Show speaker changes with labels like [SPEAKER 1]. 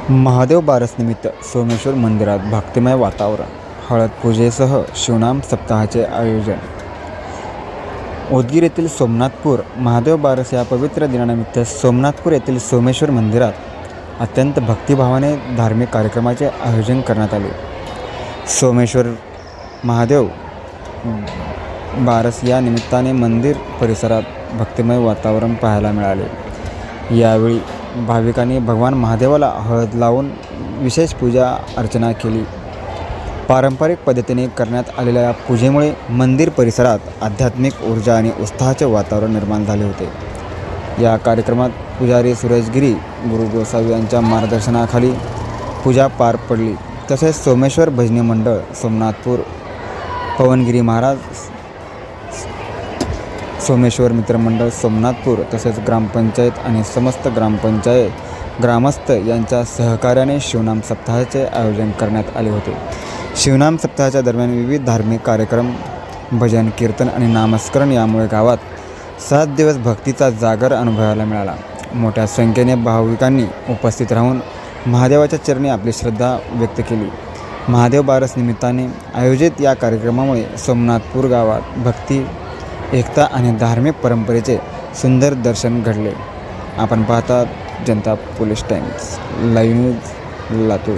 [SPEAKER 1] महादेव बारसनिमित्त सोमेश्वर मंदिरात भक्तिमय वातावरण, हळद पूजेसह शिवनाम सप्ताहाचे आयोजन. उदगीर येथील सोमनाथपूर महादेव बारस या पवित्र दिनानिमित्त सोमनाथपूर येथील सोमेश्वर मंदिरात अत्यंत भक्तिभावाने धार्मिक कार्यक्रमाचे आयोजन करण्यात आले. सोमेश्वर महादेव बारस या निमित्ताने मंदिर परिसरात भक्तिमय वातावरण पाहायला मिळाले. यावेळी भाविकांनी भगवान महादेवाला हळद लावून विशेष पूजा अर्चना केली. पारंपरिक पद्धतीने करण्यात आलेल्या या पूजेमुळे मंदिर परिसरात आध्यात्मिक ऊर्जा आणि उत्साहाचे वातावरण निर्माण झाले होते. या कार्यक्रमात पुजारी सुरेश गिरी, गुरु गोसावी यांच्या मार्गदर्शनाखाली पूजा पार पडली. तसेच सोमेश्वर भजनी मंडळ सोमनाथपूर, पवनगिरी महाराज, सोमेश्वर मित्रमंडळ सोमनाथपूर तसेच ग्रामपंचायत आणि समस्त ग्रामस्थ यांच्या सहकार्याने शिवनाम सप्ताहाचे आयोजन करण्यात आले होते. शिवनाम सप्ताहाच्या दरम्यान विविध धार्मिक कार्यक्रम, भजन, कीर्तन आणि नामस्मरण यामुळे गावात 7 दिवस भक्तीचा जागर अनुभवायला मिळाला. मोठ्या संख्येने भाविकांनी उपस्थित राहून महादेवाच्या चरणी आपली श्रद्धा व्यक्त केली. महादेव बारस निमित्ताने आयोजित या कार्यक्रमामुळे सोमनाथपूर गावात भक्ती, एकता आणि धार्मिक परंपरेचे सुंदर दर्शन घडले. आपण पाहतात Janata Police Times, live news, Latur.